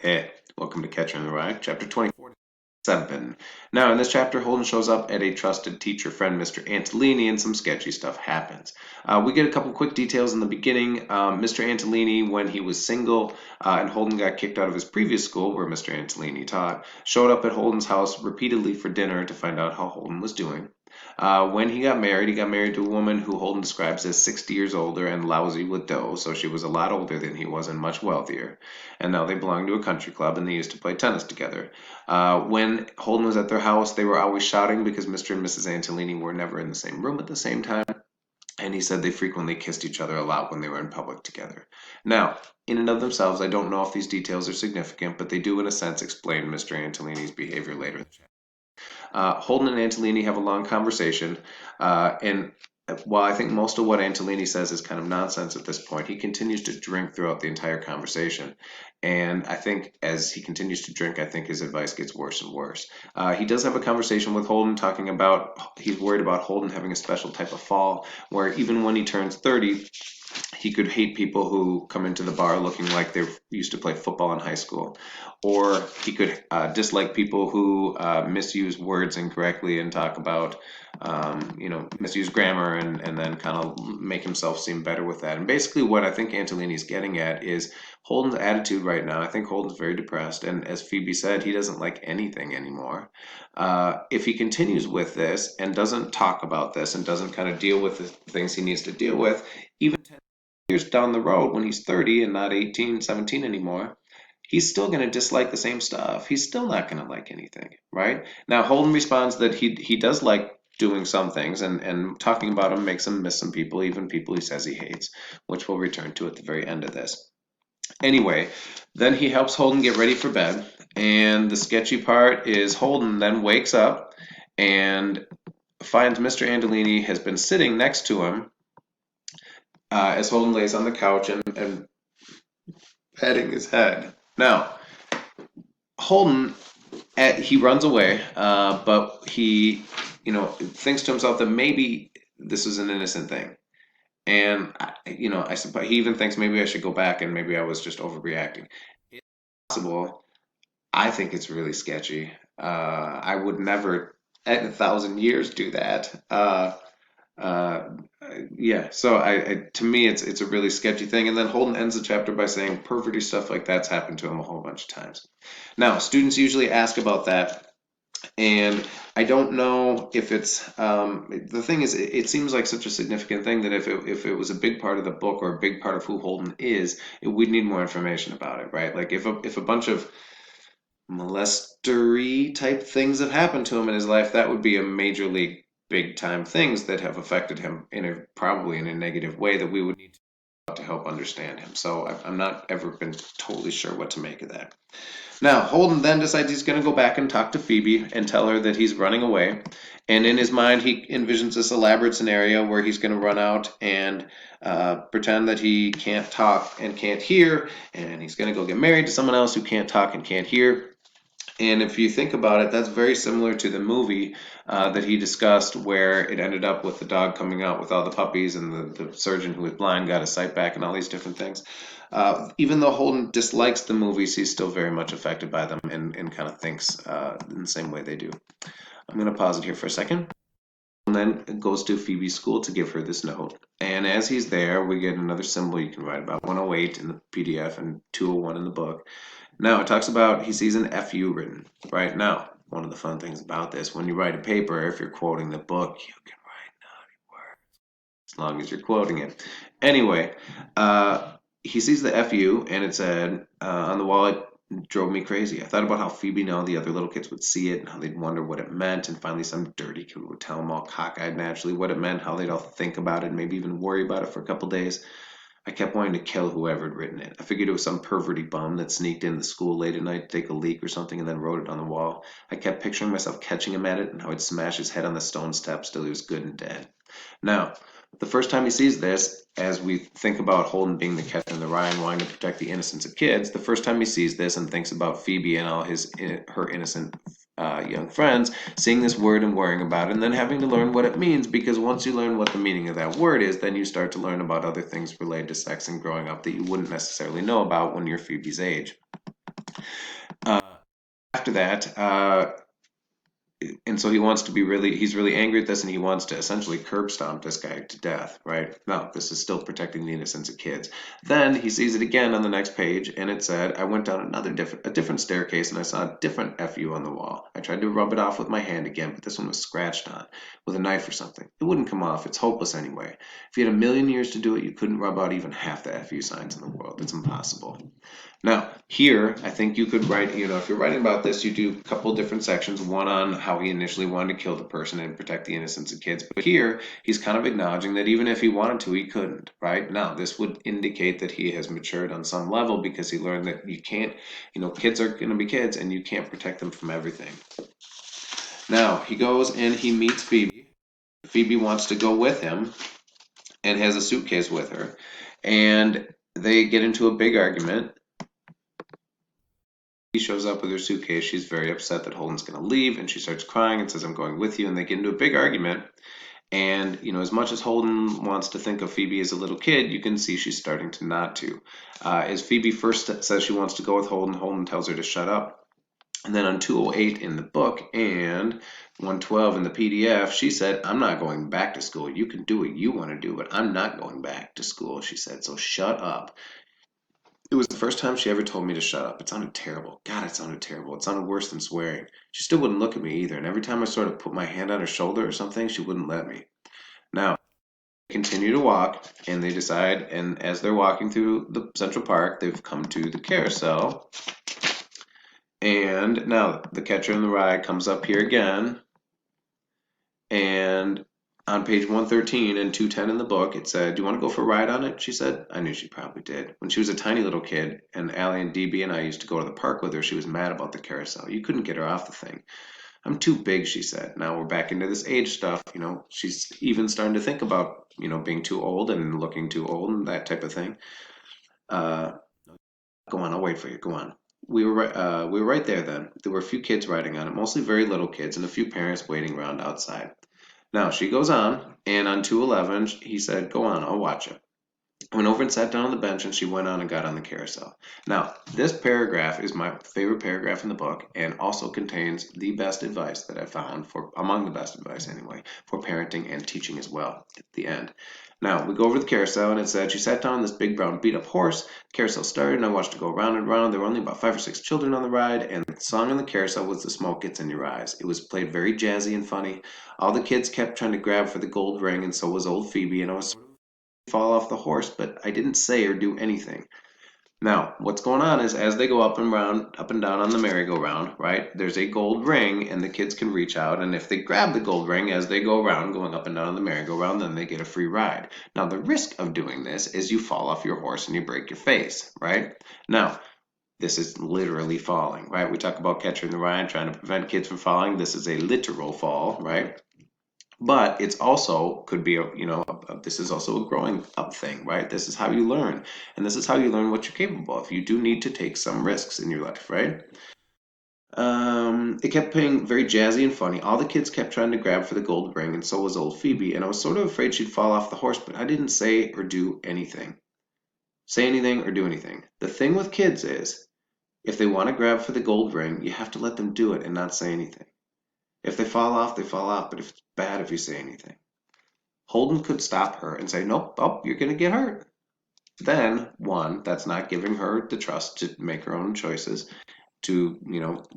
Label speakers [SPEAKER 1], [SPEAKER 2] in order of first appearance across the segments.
[SPEAKER 1] Hey, welcome to Catcher in the Rye, chapter 24-7. Now, in this chapter, Holden shows up at a trusted teacher friend, Mr. Antolini, and some sketchy stuff happens. We get a couple quick details in the beginning. Mr. Antolini, when he was single and Holden got kicked out of his previous school where Mr. Antolini taught, showed up at Holden's house repeatedly for dinner to find out how Holden was doing. When he got married to a woman who Holden describes as 60 years older and lousy with dough, so she was a lot older than he was and much wealthier. And now they belong to a country club and they used to play tennis together. When Holden was at their house, they were always shouting because Mr. and Mrs. Antolini were never in the same room at the same time. And he said they frequently kissed each other a lot when they were in public together. Now, in and of themselves, I don't know if these details are significant, but they do, in a sense, explain Mr. Antolini's behavior later. Holden and Antolini have a long conversation, and while I think most of what Antolini says is kind of nonsense at this point, he continues to drink throughout the entire conversation. And I think as he continues to drink, I think his advice gets worse and worse. He does have a conversation with Holden talking about he's worried about Holden having a special type of fall, where even when he turns 30, he could hate people who come into the bar looking like they used to play football in high school, or he could dislike people who misuse words incorrectly and talk about, misuse grammar and then kind of make himself seem better with that. And basically, what I think Antolini's getting at is Holden's attitude right now. I think Holden's very depressed, and as Phoebe said, he doesn't like anything anymore. If he continues with this and doesn't talk about this and doesn't kind of deal with the things he needs to deal with, even 10 years down the road when he's 30 and not 18, 17 anymore, he's still going to dislike the same stuff. He's still not going to like anything, right? Now, Holden responds that he does like doing some things, and talking about them makes him miss some people, even people he says he hates, which we'll return to at the very end of this. Anyway, then he helps Holden get ready for bed, and the sketchy part is Holden then wakes up and finds Mr. Antolini has been sitting next to him as Holden lays on the couch and patting his head. Now, Holden, he runs away, but he, thinks to himself that maybe this is an innocent thing. And, I suppose he even thinks maybe I should go back and maybe I was just overreacting. It's possible. I think it's really sketchy. I would never, in 1,000 years, do that. Uh, yeah, so to me it's a really sketchy thing. And then Holden ends the chapter by saying perverty stuff like that's happened to him a whole bunch of times. Now, students usually ask about that, and I don't know if it's the thing is it seems like such a significant thing that if it was a big part of the book or a big part of who Holden is, we'd need more information about it, right? Like if a bunch of molestery type things have happened to him in his life, that would be a major league big time things that have affected him probably in a negative way that we would need to help understand him. So I'm not ever been totally sure what to make of that. Now, Holden then decides he's going to go back and talk to Phoebe and tell her that he's running away. And in his mind, he envisions this elaborate scenario where he's going to run out and pretend that he can't talk and can't hear, and he's going to go get married to someone else who can't talk and can't hear. And if you think about it, that's very similar to the movie that he discussed, where it ended up with the dog coming out with all the puppies, and the surgeon who was blind got his sight back, and all these different things. Even though Holden dislikes the movies, he's still very much affected by them and kind of thinks in the same way they do. I'm going to pause it here for a second. And then goes to Phoebe's school to give her this note. And as he's there, we get another symbol you can write about, 108 in the PDF and 201 in the book. Now, it talks about he sees an FU written. Right now, one of the fun things about this, when you write a paper, if you're quoting the book, you can write naughty words as long as you're quoting it. Anyway, he sees the FU, and it said on the wall, it drove me crazy. I thought about how Phoebe and all the other little kids would see it and how they'd wonder what it meant, and finally some dirty kid would tell them all cockeyed naturally what it meant, how they'd all think about it, maybe even worry about it for a couple days. I kept wanting to kill whoever had written it. I figured it was some perverty bum that sneaked into the school late at night to take a leak or something and then wrote it on the wall. I kept picturing myself catching him at it and how I'd smash his head on the stone steps till he was good and dead. Now, the first time he sees this, as we think about Holden being the catcher in the rye and wanting to protect the innocence of kids, the first time he sees this and thinks about Phoebe and all her innocent young friends, seeing this word and worrying about it, and then having to learn what it means, because once you learn what the meaning of that word is, then you start to learn about other things related to sex and growing up that you wouldn't necessarily know about when you're Phoebe's age. Uh, After that, and so he's really angry at this and he wants to essentially curb stomp this guy to death, right? No, this is still protecting the innocence of kids. Then he sees it again on the next page and it said, I went down a different staircase and I saw a different FU on the wall. I tried to rub it off with my hand again, but this one was scratched on with a knife or something. It wouldn't come off. It's hopeless anyway. If you had a million years to do it, you couldn't rub out even half the FU signs in the world. It's impossible. Now, here, I think you could write, if you're writing about this, you do a couple different sections, one on how he initially wanted to kill the person and protect the innocence of kids. But here, he's kind of acknowledging that even if he wanted to, he couldn't, right? Now, this would indicate that he has matured on some level because he learned that you can't, kids are going to be kids and you can't protect them from everything. Now, he goes and he meets Phoebe. Phoebe wants to go with him and has a suitcase with her. And they get into a big argument. He shows up with her suitcase. She's very upset that Holden's going to leave, and she starts crying and says, I'm going with you. And they get into a big argument. And, as much as Holden wants to think of Phoebe as a little kid, you can see she's starting to not to. As Phoebe first says she wants to go with Holden, Holden tells her to shut up. And then on 208 in the book and 112 in the PDF, she said, I'm not going back to school. You can do what you want to do, but I'm not going back to school, she said. So shut up. It was the first time she ever told me to shut up. It sounded terrible. God, it sounded terrible. It sounded worse than swearing. She still wouldn't look at me either, and every time I sort of put my hand on her shoulder or something, she wouldn't let me. Now, they continue to walk, and they decide, and as they're walking through the Central Park, they've come to the carousel. And now the Catcher in the Rye comes up here again, and on page 113 and 210 in the book, it said, do you want to go for a ride on it? She said. I knew she probably did. When she was a tiny little kid, and Allie and DB and I used to go to the park with her, she was mad about the carousel. You couldn't get her off the thing. I'm too big, she said. Now we're back into this age stuff. She's even starting to think about, being too old and looking too old and that type of thing. Go on, I'll wait for you. Go on. We were right there then. There were a few kids riding on it, mostly very little kids, and a few parents waiting around outside. Now she goes on, and on 211, he said, go on, I'll watch it. I went over and sat down on the bench, and she went on and got on the carousel. Now, this paragraph is my favorite paragraph in the book, and also contains the best advice that I found, among the best advice anyway, for parenting and teaching as well at the end. Now, we go over the carousel, and it said, she sat down on this big brown beat-up horse. The carousel started, and I watched it go round and round. There were only about 5 or 6 children on the ride, and the song on the carousel was The Smoke Gets in Your Eyes. It was played very jazzy and funny. All the kids kept trying to grab for the gold ring, and so was old Phoebe, and I was fall off the horse, but I didn't say or do anything. Now, what's going on is as they go up and down on the merry-go-round, right, there's a gold ring and the kids can reach out, and if they grab the gold ring as they go around, going up and down on the merry-go-round, then they get a free ride. Now, the risk of doing this is you fall off your horse and you break your face, right? Now, this is literally falling, right? We talk about Catcher in the Rye, trying to prevent kids from falling. This is a literal fall, right? But it's also could be this is also a growing up thing, right? This is how you learn, and this is how you learn what you're capable of. You do need to take some risks in your life, right? It kept playing very jazzy and funny. All the kids kept trying to grab for the gold ring, and so was old Phoebe, and I was sort of afraid she'd fall off the horse, but I didn't say or do anything. Say anything or do anything. The thing with kids is, if they want to grab for the gold ring, you have to let them do it and not say anything. If they fall off, they fall off, but if it's bad if you say anything. Holden could stop her and say, nope, oh, you're going to get hurt. Then, one, that's not giving her the trust to make her own choices, to,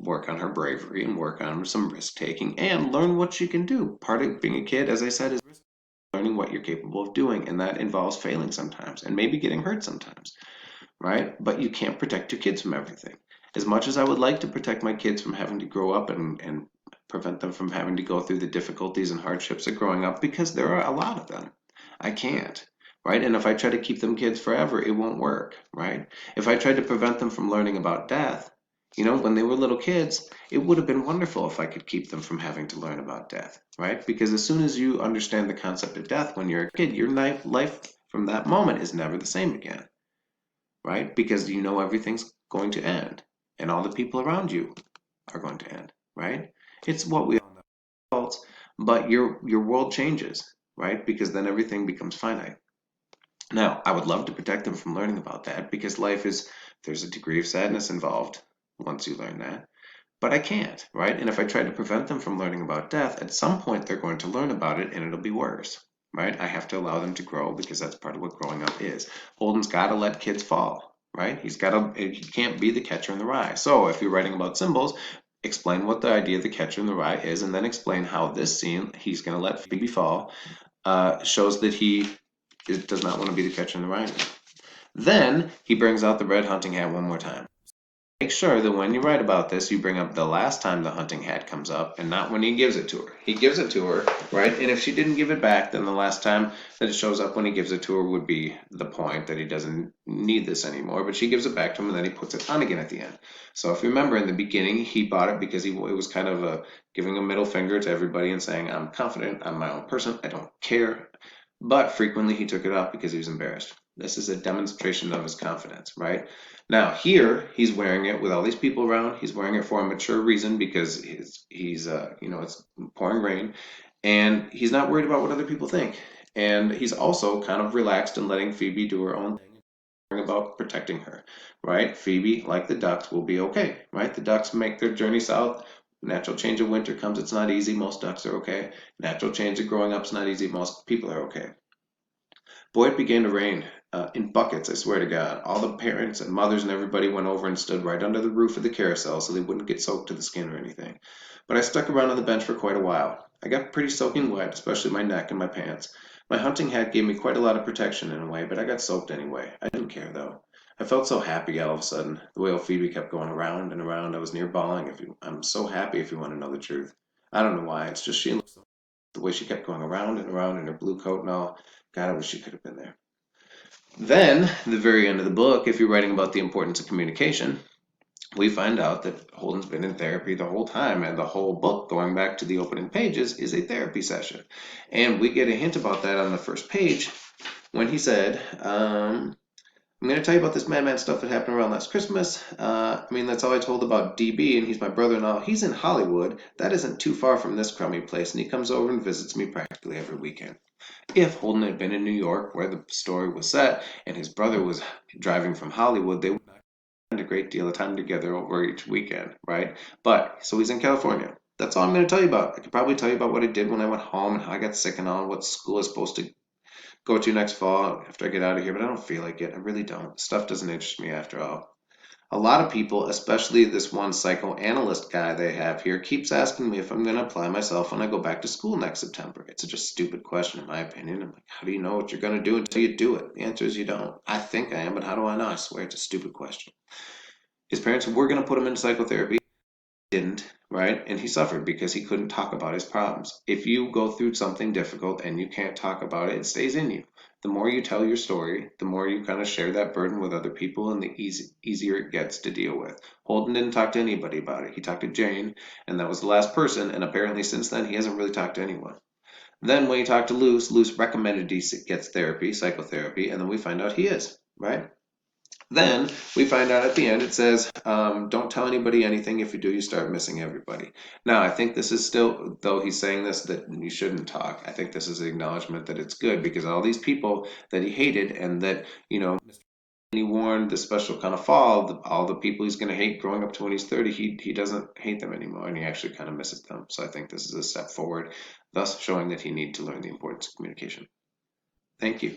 [SPEAKER 1] work on her bravery and work on some risk taking and learn what she can do. Part of being a kid, as I said, is learning what you're capable of doing, and that involves failing sometimes and maybe getting hurt sometimes, right? But you can't protect your kids from everything. As much as I would like to protect my kids from having to grow up and prevent them from having to go through the difficulties and hardships of growing up, because there are a lot of them, I can't, right? And if I try to keep them kids forever, it won't work, right? If I tried to prevent them from learning about death, when they were little kids, it would have been wonderful if I could keep them from having to learn about death, right? Because as soon as you understand the concept of death when you're a kid, your life from that moment is never the same again, right? Because everything's going to end and all the people around you are going to end, right? It's what we all know adults, but your world changes, right? Because then everything becomes finite. Now, I would love to protect them from learning about that because there's a degree of sadness involved, once you learn that. But I can't, right? And if I try to prevent them from learning about death, at some point they're going to learn about it and it'll be worse, right? I have to allow them to grow because that's part of what growing up is. Holden's got to let kids fall, right? He can't be the catcher in the rye. So if you're writing about symbols, explain what the idea of the catcher in the rye is, and then explain how this scene, he's going to let Phoebe fall, shows that he does not want to be the catcher in the rye. Then he brings out the red hunting hat one more time. Make sure that when you write about this, you bring up the last time the hunting hat comes up and not when he gives it to her. He gives it to her, right? And if she didn't give it back, then the last time that it shows up when he gives it to her would be the point that he doesn't need this anymore. But she gives it back to him and then he puts it on again at the end. So if you remember in the beginning, he bought it because it was kind of giving a middle finger to everybody and saying, I'm confident, I'm my own person, I don't care. But frequently he took it off because he was embarrassed. This is a demonstration of his confidence, right? Now here he's wearing it with all these people around. He's wearing it for a mature reason because it's pouring rain, and he's not worried about what other people think. And he's also kind of relaxed and letting Phoebe do her own thing about protecting her, right? Phoebe, like the ducks, will be okay, right? The ducks make their journey south. Natural change of winter comes. It's not easy. Most ducks are okay. Natural change of growing up is not easy. Most people are okay. Boy, it began to rain in buckets, I swear to God. All the parents and mothers and everybody went over and stood right under the roof of the carousel so they wouldn't get soaked to the skin or anything. But I stuck around on the bench for quite a while. I got pretty soaking wet, especially my neck and my pants. My hunting hat gave me quite a lot of protection in a way, but I got soaked anyway. I didn't care though. I felt so happy all of a sudden. The way old Phoebe kept going around and around, I was near bawling. I'm so happy if you want to know the truth. I don't know why. It's just she, the way she kept going around and around in her blue coat and all. God, I wish she could have been there. Then, the very end of the book, if you're writing about the importance of communication, we find out that Holden's been in therapy the whole time, and the whole book, going back to the opening pages, is a therapy session. And we get a hint about that on the first page when he said, I'm going to tell you about this madman stuff that happened around last Christmas. That's all I told about DB, and he's my brother-in-law. He's in Hollywood. That isn't too far from this crummy place, and he comes over and visits me practically every weekend. If Holden had been in New York, where the story was set, and his brother was driving from Hollywood, they would spend a great deal of time together over each weekend, right? But so he's in California. That's all I'm going to tell you about. I could probably tell you about what I did when I went home and how I got sick and all, what school is supposed to go to next fall after I get out of here, but I don't feel like it. I really don't. Stuff doesn't interest me after all. A lot of people, especially this one psychoanalyst guy they have here, keeps asking me if I'm going to apply myself when I go back to school next September. It's such a stupid question, in my opinion. I'm like, how do you know what you're going to do until you do it? The answer is you don't. I think I am, but how do I know? I swear it's a stupid question. His parents were going to put him into psychotherapy. Didn't, right? And he suffered because he couldn't talk about his problems. If you go through something difficult and you can't talk about it, it stays in you. The more you tell your story, the more you kind of share that burden with other people, and the easier it gets to deal with. Holden didn't talk to anybody about it. He talked to Jane, and that was the last person, and apparently since then he hasn't really talked to anyone. Then when he talked to Luce recommended he gets therapy, psychotherapy, and then we find out he is, right? Then we find out at the end, it says, don't tell anybody anything. If you do, you start missing everybody. Now, I think this is still, though he's saying this, that you shouldn't talk. I think this is an acknowledgement that it's good because all these people that he hated and that, he warned the special kind of fall, all the people he's going to hate growing up to when he's 30, he doesn't hate them anymore and he actually kind of misses them. So I think this is a step forward, thus showing that he needs to learn the importance of communication. Thank you.